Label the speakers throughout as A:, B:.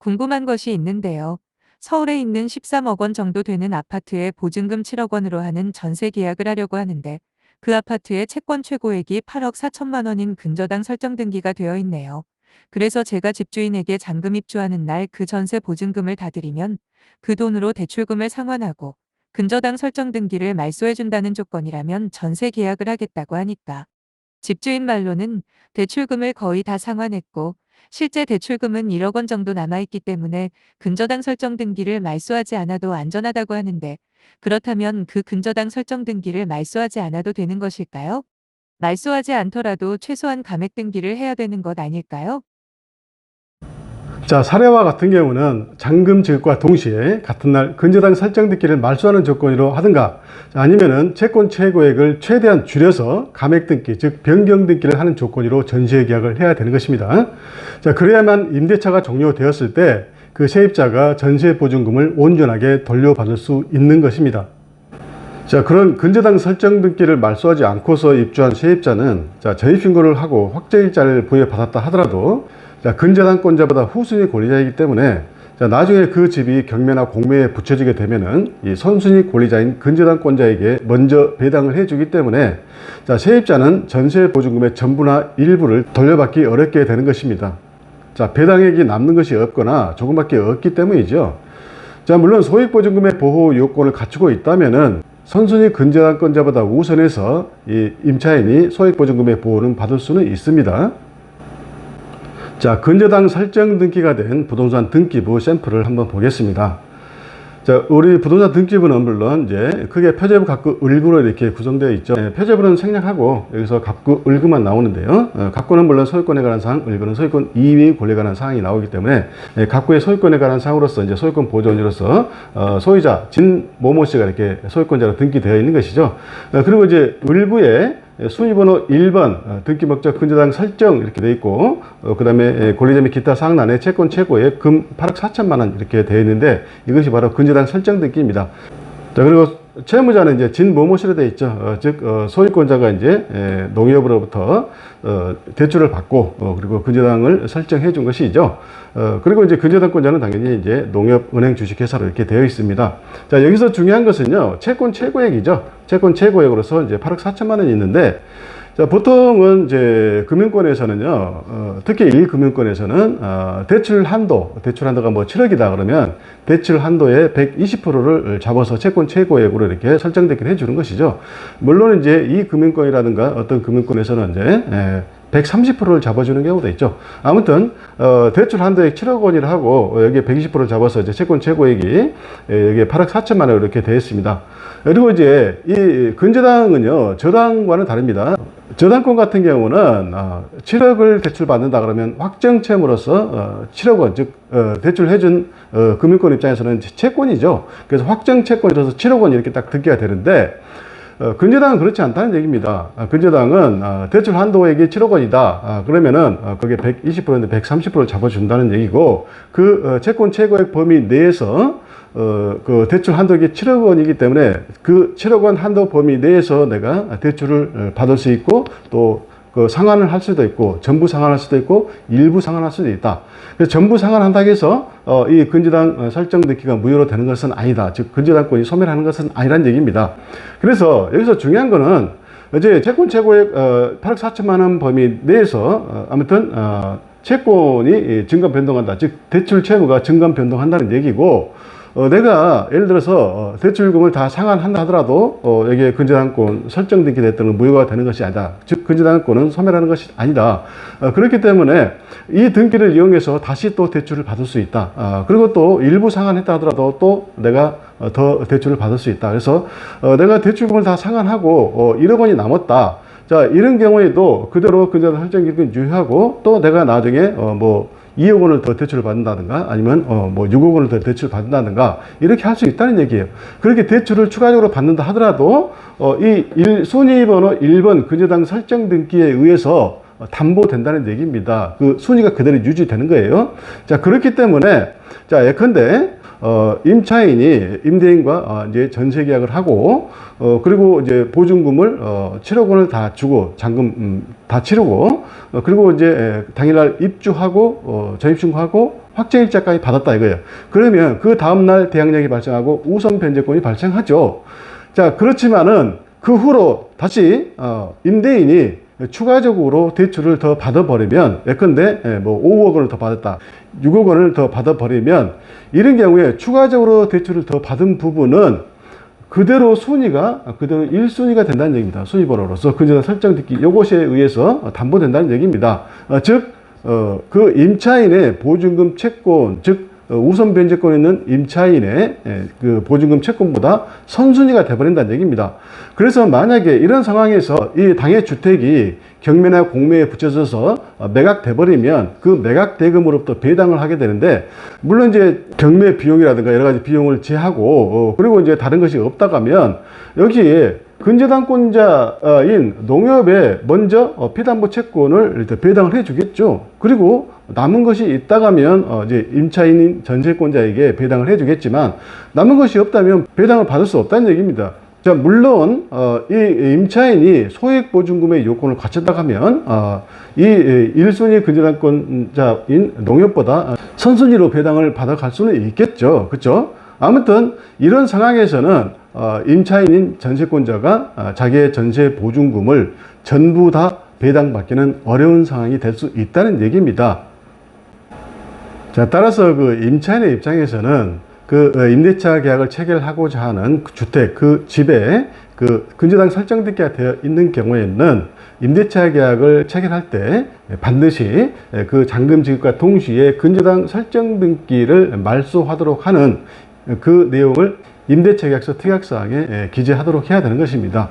A: 궁금한 것이 있는데요. 서울에 있는 13억 원 정도 되는 아파트에 보증금 7억 원으로 하는 전세 계약을 하려고 하는데 그 아파트의 채권 최고액이 8억 4천만 원인 근저당 설정 등기가 되어 있네요. 그래서 제가 집주인에게 잔금 입주하는 날 그 전세 보증금을 다 드리면 그 돈으로 대출금을 상환하고 근저당 설정 등기를 말소해준다는 조건이라면 전세 계약을 하겠다고 하니까 집주인 말로는 대출금을 거의 다 상환했고 실제 대출금은 1억 원 정도 남아있기 때문에 근저당 설정 등기를 말소하지 않아도 안전하다고 하는데 그렇다면 그 근저당 설정 등기를 말소하지 않아도 되는 것일까요? 말소하지 않더라도 최소한 감액 등기를 해야 되는 것 아닐까요?
B: 자, 사례와 같은 경우는 잔금 지급과 동시에 같은 날 근저당 설정 등기를 말소하는 조건으로 하든가, 아니면은 채권 최고액을 최대한 줄여서 감액 등기, 즉 변경 등기를 하는 조건으로 전세 계약을 해야 되는 것입니다. 자, 그래야만 임대차가 종료되었을 때 그 세입자가 전세 보증금을 온전하게 돌려받을 수 있는 것입니다. 자, 그런 근저당 설정 등기를 말소하지 않고서 입주한 세입자는 전입신고를 하고 확정일자를 부여받았다 하더라도 근저당권자보다 후순위 권리자이기 때문에 나중에 그 집이 경매나 공매에 붙여지게 되면은 이 선순위 권리자인 근저당권자에게 먼저 배당을 해주기 때문에 세입자는 전세 보증금의 전부나 일부를 돌려받기 어렵게 되는 것입니다. 배당액이 남는 것이 없거나 조금밖에 없기 때문이죠. 물론 소액보증금의 보호 요건을 갖추고 있다면은 선순위 근저당권자보다 우선해서 이 임차인이 소액보증금의 보호는 받을 수는 있습니다. 자, 근저당 설정 등기가 된 부동산 등기부 샘플을 한번 보겠습니다. 자, 우리 부동산 등기부는 물론 이제 크게 표제부 갑구 을구로 이렇게 구성되어 있죠. 표제부는 생략하고 여기서 갑구 을구만 나오는데요. 갑구는 물론 소유권에 관한 사항, 을구는 소유권 이외의 권리에 관한 사항이 나오기 때문에 갑구의 소유권에 관한 사항으로서 이제 소유권 보존자로서 소유자 진모모 씨가 이렇게 소유권자로 등기되어 있는 것이죠. 그리고 이제 을구에 순위번호 1번 등기 목적 근저당 설정 이렇게 되어 있고, 그 다음에 권리자 및 기타 사항란에 채권 최고액 금 8억 4천만 원 이렇게 되어 있는데 이것이 바로 근저당 설정 등기입니다. 자, 그리고 채무자는 이제 진모모씨로 되어 있죠. 즉 소유권자가 이제 농협으로부터 대출을 받고 그리고 근저당을 설정해 준 것이죠. 그리고 이제 근저당권자는 당연히 이제 농협은행 주식회사로 이렇게 되어 있습니다. 자, 여기서 중요한 것은요, 채권 최고액이죠. 채권 최고액으로서 이제 8억 4천만 원이 있는데, 자, 보통은 이제 금융권에서는요, 특히 1금융권에서는 대출 한도가 뭐 7억이다 그러면 대출 한도의 120%를 잡아서 채권 최고액으로 이렇게 설정되게 해주는 것이죠. 물론 이제 이 금융권이라든가 어떤 금융권에서는 이제 130%를 잡아주는 경우도 있죠. 아무튼 대출 한도액 7억 원이라 하고 여기에 120%를 잡아서 이제 채권 최고액이 여기에 8억 4천만 원 이렇게 되어 있습니다. 그리고 이제 이 근저당은요, 저당과는 다릅니다. 저당권 같은 경우는 7억을 대출받는다 그러면 확정채무로서 7억 원, 즉 대출해준 금융권 입장에서는 채권이죠. 그래서 확정채권이라서 7억 원 이렇게 딱 등기가 되는데, 근저당은 그렇지 않다는 얘기입니다. 근저당은 대출 한도액이 7억 원이다. 그러면은 그게 120%인데 130%를 잡아준다는 얘기고, 그 채권 최고액 범위 내에서 그 대출 한도액이 7억 원이기 때문에 그 7억 원 한도 범위 내에서 내가 대출을 받을 수 있고, 또 그 상환을 할 수도 있고, 전부 상환할 수도 있고, 일부 상환할 수도 있다. 그래서 전부 상환한다고 해서 이 근저당 설정 등기가 무효로 되는 것은 아니다. 즉 근저당권이 소멸하는 것은 아니란 얘기입니다. 그래서 여기서 중요한 거는 이제 채권 최고액 8억 4천만 원 범위 내에서 아무튼 채권이 증감 변동한다. 즉 대출 채무가 증감 변동한다는 얘기고, 내가 예를 들어서 대출금을 다 상환한다 하더라도 여기에 근저당권 설정 등기 됐던 건 무효가 되는 것이 아니다. 즉 근저당권은 소멸하는 것이 아니다. 그렇기 때문에 이 등기를 이용해서 다시 또 대출을 받을 수 있다. 그리고 또 일부 상환했다 하더라도 또 내가 더 대출을 받을 수 있다. 그래서 내가 대출금을 다 상환하고 1억 원이 남았다. 자, 이런 경우에도 그대로 근저당 설정 기금을 유효하고, 또 내가 나중에 2억 원을 더 대출을 받는다든가 아니면 6억 원을 더 대출을 받는다든가 이렇게 할 수 있다는 얘기예요. 그렇게 대출을 추가적으로 받는다 하더라도 이 순위번호 1번 근저당 설정 등기에 의해서 담보된다는 얘기입니다. 그 순위가 그대로 유지되는 거예요. 자, 그렇기 때문에 자, 예컨대 임차인이 임대인과 이제 전세 계약을 하고 그리고 이제 보증금을 7억 원을 다 주고 잔금 다 치르고 그리고 이제 당일날 입주하고 전입신고하고 확정일자까지 받았다 이거예요. 그러면 그 다음날 대항력이 발생하고 우선 변제권이 발생하죠. 자, 그렇지만은 그 후로 다시 임대인이 추가적으로 대출을 더 받아버리면, 예컨대 뭐 5억 원을 더 받았다, 6억 원을 더 받아버리면, 이런 경우에 추가적으로 대출을 더 받은 부분은 그대로 순위가 그대로 1순위가 된다는 얘기입니다. 순위번호로서 근저당 설정듣기 요것에 의해서 담보된다는 얘기입니다. 즉 그 임차인의 보증금 채권, 즉 우선 변제권에 있는 임차인의 그 보증금 채권보다 선순위가 돼버린다는 얘기입니다. 그래서 만약에 이런 상황에서 이 당해 주택이 경매나 공매에 붙여져서 매각돼 버리면 그 매각 대금으로부터 배당을 하게 되는데, 물론 이제 경매 비용이라든가 여러 가지 비용을 제하고 그리고 이제 다른 것이 없다고 하면 여기에 근저당권자인 농협에 먼저 피담보 채권을 배당을 해 주겠죠. 그리고 남은 것이 있다가 하면 이제 임차인인 전세권자에게 배당을 해 주겠지만, 남은 것이 없다면 배당을 받을 수 없다는 얘기입니다. 자, 물론 이 임차인이 소액보증금의 요건을 갖췄다 하면 이 1순위 근저당권자인 농협보다 선순위로 배당을 받아갈 수는 있겠죠. 그렇죠? 아무튼 이런 상황에서는 임차인인 전세권자가 자기의 전세 보증금을 전부 다 배당받기는 어려운 상황이 될 수 있다는 얘기입니다. 자, 따라서 그 임차인의 입장에서는 그 임대차 계약을 체결하고자 하는 그 주택, 그 집에 그 근저당 설정등기가 되어 있는 경우에는 임대차 계약을 체결할 때 반드시 그 잔금 지급과 동시에 근저당 설정등기를 말소하도록 하는 그 내용을 임대차 계약서 특약사항에 기재하도록 해야 되는 것입니다.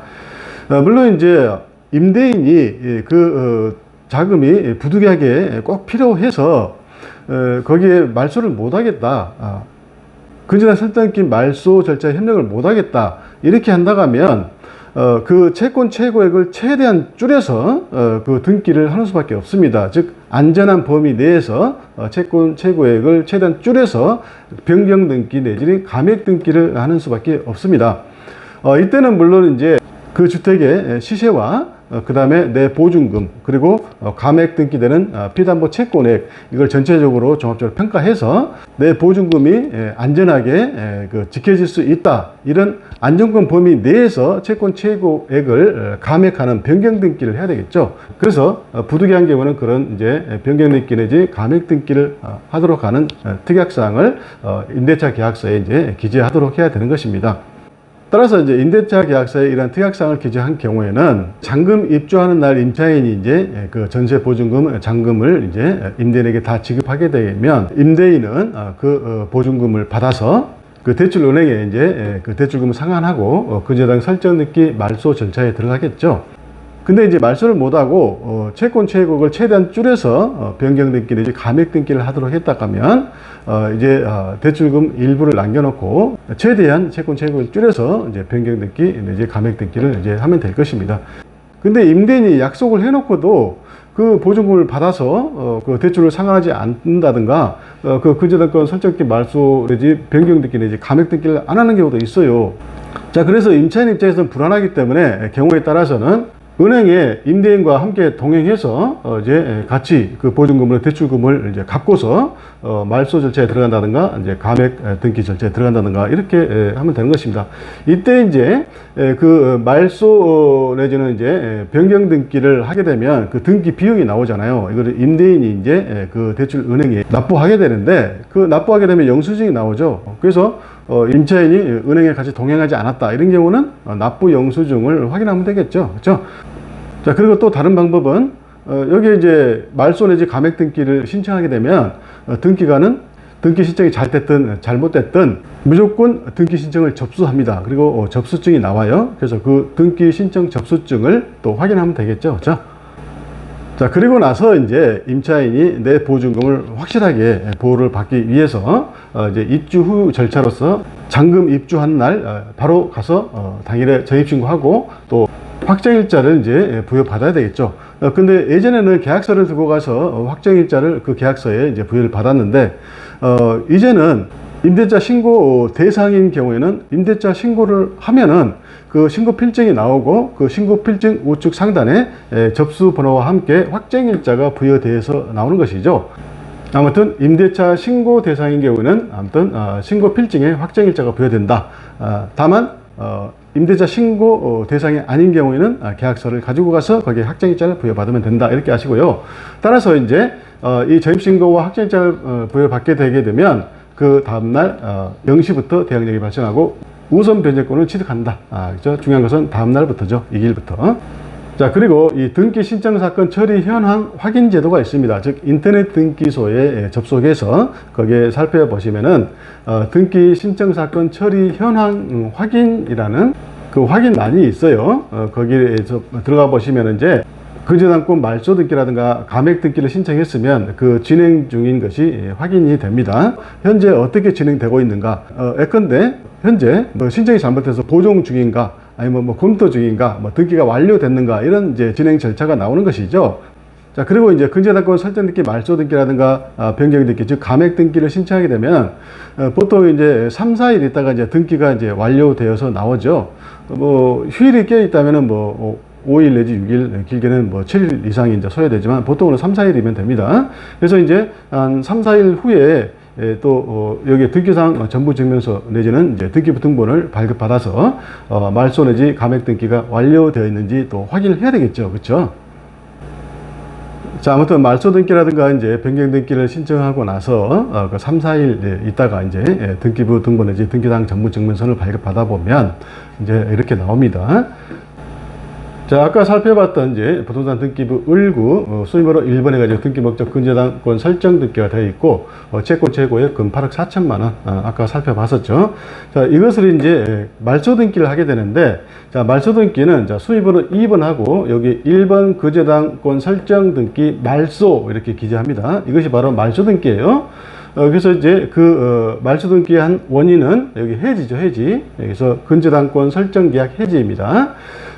B: 물론 이제 임대인이 그 자금이 부득이하게 꼭 필요해서 거기에 말소를 못하겠다, 근저당 설정등기 말소 절차에 협력을 못하겠다, 이렇게 한다고 하면 그 채권 최고액을 최대한 줄여서 그 등기를 하는 수밖에 없습니다. 즉 안전한 범위 내에서 채권 최고액을 최대한 줄여서 변경 등기 내지는 감액 등기를 하는 수밖에 없습니다. 이때는 물론 이제 그 주택의 시세와 그 다음에 내 보증금, 그리고 감액 등기되는 피담보 채권액, 이걸 전체적으로 종합적으로 평가해서 내 보증금이 안전하게 지켜질 수 있다, 이런 안정권 범위 내에서 채권 최고액을 감액하는 변경 등기를 해야 되겠죠. 그래서 부득이한 경우는 그런 이제 변경 등기 내지 감액 등기를 하도록 하는 특약사항을 임대차 계약서에 이제 기재하도록 해야 되는 것입니다. 따라서 이제 임대차 계약서에 이러한 특약사항을 기재한 경우에는 잔금 입주하는 날 임차인이 이제 그 전세 보증금 잔금을 이제 임대인에게 다 지급하게 되면 임대인은 그 보증금을 받아서 그 대출은행에 이제 그 대출금을 상환하고 근저당 설정등기 말소 절차에 들어가겠죠. 근데 이제 말소를 못하고 채권 최고액을 최대한 줄여서 변경 등기 내지 감액 등기를 하도록 했다고 하면 이제 대출금 일부를 남겨놓고 최대한 채권 최고액을 줄여서 이제 변경 등기 내지 감액 등기를 이제 하면 될 것입니다. 근데 임대인이 약속을 해놓고도 그 보증금을 받아서 그 대출을 상환하지 않는다든가 그 근저당권 설정등기 말소 내지 변경 등기 내지 감액 등기를 안 하는 경우도 있어요. 자, 그래서 임차인 입장에서는 불안하기 때문에 경우에 따라서는 은행에 임대인과 함께 동행해서 이제 같이 그 보증금을 대출금을 이제 갚고서 말소 절차에 들어간다든가 이제 감액 등기 절차에 들어간다든가 이렇게 하면 되는 것입니다. 이때 이제 그 말소 내지는 이제 변경 등기를 하게 되면 그 등기 비용이 나오잖아요. 이거를 임대인이 이제 그 대출 은행에 납부하게 되는데, 그 납부하게 되면 영수증이 나오죠. 그래서 임차인이 은행에 같이 동행하지 않았다, 이런 경우는 납부 영수증을 확인하면 되겠죠. 그렇죠? 자, 그리고 또 다른 방법은 여기 이제 말소 내지 감액 등기를 신청하게 되면 등기관은 등기 신청이 잘 됐든 잘못됐든 무조건 등기 신청을 접수합니다. 그리고 접수증이 나와요. 그래서 그 등기 신청 접수증을 또 확인하면 되겠죠. 그렇죠? 자, 그리고 나서 이제 임차인이 내 보증금을 확실하게 보호를 받기 위해서 이제 입주 후 절차로서 잔금 입주한 날 바로 가서 당일에 전입신고하고 또 확정일자를 이제 부여받아야 되겠죠. 근데 예전에는 계약서를 들고 가서 확정일자를 그 계약서에 이제 부여를 받았는데 이제는 임대차 신고 대상인 경우에는 임대차 신고를 하면은 그 신고 필증이 나오고 그 신고 필증 우측 상단에 접수 번호와 함께 확정일자가 부여돼서 나오는 것이죠. 아무튼 임대차 신고 대상인 경우는 아무튼 신고 필증에 확정일자가 부여된다. 다만 임대차 신고 대상이 아닌 경우에는 계약서를 가지고 가서 거기에 확정일자를 부여받으면 된다. 이렇게 아시고요. 따라서 이제 이 전입신고와 확정일자를 부여받게 되게 되면 그 다음날 0시부터 대항력이 발생하고 우선 변제권을 취득한다. 그렇죠? 중요한 것은 다음날부터죠. 2일부터. 자, 그리고 이 등기 신청 사건 처리 현황 확인 제도가 있습니다. 즉 인터넷 등기소에 접속해서 거기에 살펴보시면은 등기 신청 사건 처리 현황 확인이라는 그 확인란이 있어요. 거기에서 들어가 보시면 이제 근저당권 말소 등기라든가 감액 등기를 신청했으면 그 진행 중인 것이 확인이 됩니다. 현재 어떻게 진행되고 있는가? 예컨대 현재 뭐 신청이 잘못해서 보정 중인가? 아니면 뭐 검토 중인가? 뭐 등기가 완료됐는가? 이런 이제 진행 절차가 나오는 것이죠. 자, 그리고 이제 근저당권 설정 등기, 말소 등기라든가 변경 등기, 즉 감액 등기를 신청하게 되면 보통 이제 3, 4일 있다가 이제 등기가 이제 완료되어서 나오죠. 뭐 휴일이 껴 있다면은 뭐 5일 내지 6일, 길게는 뭐 7일 이상이 이제 소요되지만 보통은 3, 4일이면 됩니다. 그래서 이제 한 3, 4일 후에 또 여기 등기상 전부증명서 내지는 이제 등기부 등본을 발급받아서 말소 내지 감액 등기가 완료되어 있는지 또 확인을 해야 되겠죠. 그렇죠? 자, 아무튼 말소 등기라든가 이제 변경 등기를 신청하고 나서 그 3, 4일 있다가 이제 등기부 등본 내지 등기상 전부증명서를 발급받아 보면 이제 이렇게 나옵니다. 자, 아까 살펴봤던 이제 부동산 등기부 을구 수임번호 1번 해가지고 등기 목적 근저당권 설정 등기가 되어 있고 채권 최고액 금 8억 4천만 원 아까 살펴봤었죠. 자, 이것을 이제 말소 등기를 하게 되는데, 자, 말소 등기는 자, 수임번호 2번하고 여기 1번 근저당권 설정 등기 말소 이렇게 기재합니다. 이것이 바로 말소 등기예요. 그래서 이제 말소 등기의 한 원인은 여기 해지죠, 해지. 여기서 근저당권 설정 계약 해지입니다.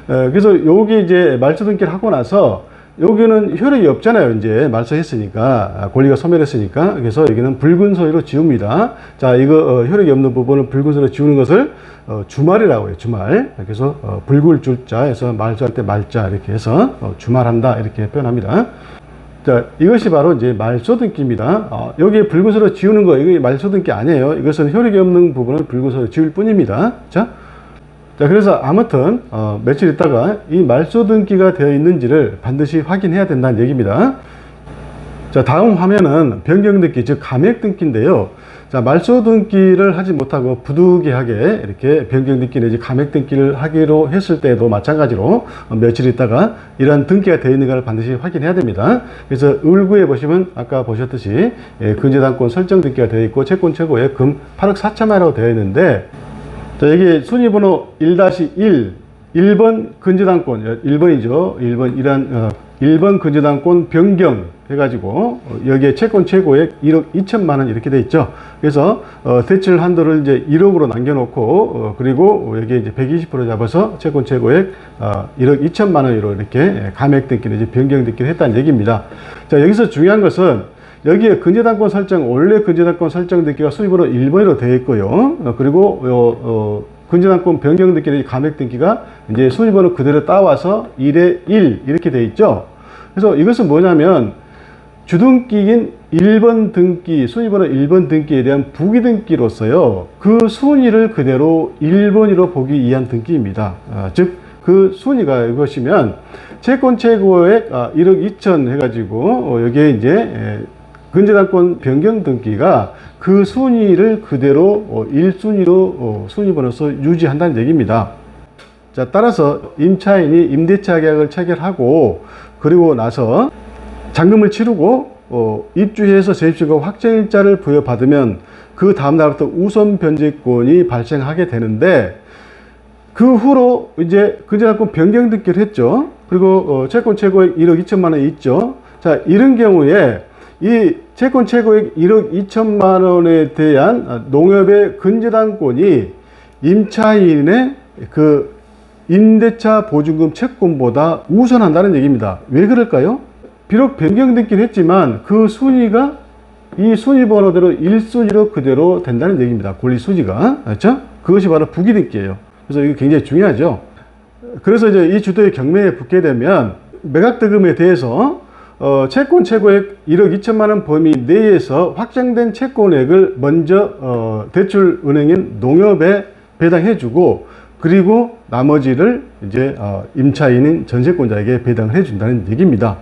B: 그래서 여기 이제 말소 등기를 하고 나서 여기는 효력이 없잖아요. 이제 말소했으니까, 권리가 소멸했으니까. 그래서 여기는 붉은 소리로 지웁니다. 자, 이거 효력이 없는 부분을 붉은 소리로 지우는 것을 주말이라고 해요. 주말. 그래서 붉을 줄자에서 말소할 때 말자 이렇게 해서 주말한다 이렇게 표현합니다. 자, 이것이 바로 이제 말소 등기입니다. 여기에 붉은 소리로 지우는 거, 이게 말소 등기 아니에요. 이것은 효력이 없는 부분을 붉은 소리로 지울 뿐입니다. 자, 그래서 아무튼 며칠 있다가 이 말소 등기가 되어 있는지를 반드시 확인해야 된다는 얘기입니다. 자, 다음 화면은 변경 등기, 즉 감액 등기인데요. 자, 말소 등기를 하지 못하고 부득이하게 이렇게 변경 등기 내지 감액 등기를 하기로 했을 때도 마찬가지로 며칠 있다가 이러한 등기가 되어 있는가를 반드시 확인해야 됩니다. 그래서 을구에 보시면 아까 보셨듯이 근저당권 설정 등기가 되어 있고 채권 최고액 금 8억 4천만 원으로 되어 있는데, 자, 여기 순위번호 1-1 1번 근저당권 1번이죠. 1번 이란 1번 근저당권 변경 해가지고 여기에 채권 최고액 1억 2천만 원 이렇게 돼 있죠. 그래서 대출 한도를 이제 1억으로 남겨놓고 그리고 여기에 이제 120% 잡아서 채권 최고액 1억 2천만 원으로 이렇게 감액 등기 내지 변경 등기를 했다는 얘기입니다. 자, 여기서 중요한 것은 여기에 근저당권 설정, 원래 근저당권 설정 등기가 수입번호 1번으로 되어 있고요. 그리고 근저당권 변경 등기 내지 감액 등기가 이제 수입번호 그대로 따와서 1에 1 이렇게 되어 있죠. 그래서 이것은 뭐냐면 주등기인 1번 등기, 순위번호 1번 등기에 대한 부기 등기로서요. 그 순위를 그대로 1번으로 보기 위한 등기입니다. 즉, 그 순위가 이것이면 채권 최고액 1억 2천 해가지고 여기에 이제 근저당권 변경 등기가 그 순위를 그대로 1순위로 순위번호서 유지한다는 얘기입니다. 자, 따라서 임차인이 임대차 계약을 체결하고 그리고 나서 잔금을 치르고 입주해서 세입신고 확정일자를 부여받으면 그 다음 날부터 우선 변제권이 발생하게 되는데, 그 후로 이제 근저당권 변경 등기를 했죠. 그리고 채권 최고액 1억 2천만 원이 있죠. 자, 이런 경우에 이 채권 최고액 1억 2천만 원에 대한 농협의 근저당권이 임차인의 그 임대차 보증금 채권보다 우선한다는 얘기입니다. 왜 그럴까요? 비록 변경 등기를 했지만 그 순위가 이 순위 번호대로 1순위로 그대로 된다는 얘기입니다. 권리 순위가. 그렇죠? 그것이 바로 부기 등기예요. 그래서 이게 굉장히 중요하죠. 그래서 이제 이 주도의 경매에 붙게 되면 매각대금에 대해서 채권 최고액 1억 2천만 원 범위 내에서 확정된 채권액을 먼저 대출 은행인 농협에 배당해주고, 그리고 나머지를 이제 임차인인 전세권자에게 배당을 해준다는 얘기입니다.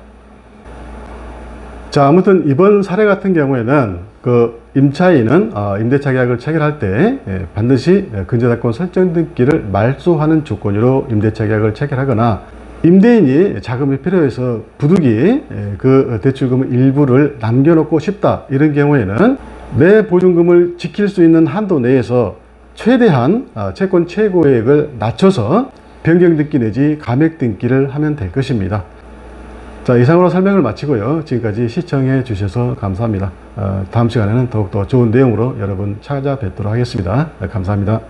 B: 자, 아무튼 이번 사례 같은 경우에는 그 임차인은 임대차 계약을 체결할 때 반드시 근저당권 설정 등기를 말소하는 조건으로 임대차 계약을 체결하거나, 임대인이 자금이 필요해서 부득이 그 대출금 일부를 남겨놓고 싶다, 이런 경우에는 내 보증금을 지킬 수 있는 한도 내에서 최대한 채권 최고액을 낮춰서 변경 등기 내지 감액 등기를 하면 될 것입니다. 자, 이상으로 설명을 마치고요. 지금까지 시청해 주셔서 감사합니다. 다음 시간에는 더욱더 좋은 내용으로 여러분 찾아뵙도록 하겠습니다. 감사합니다.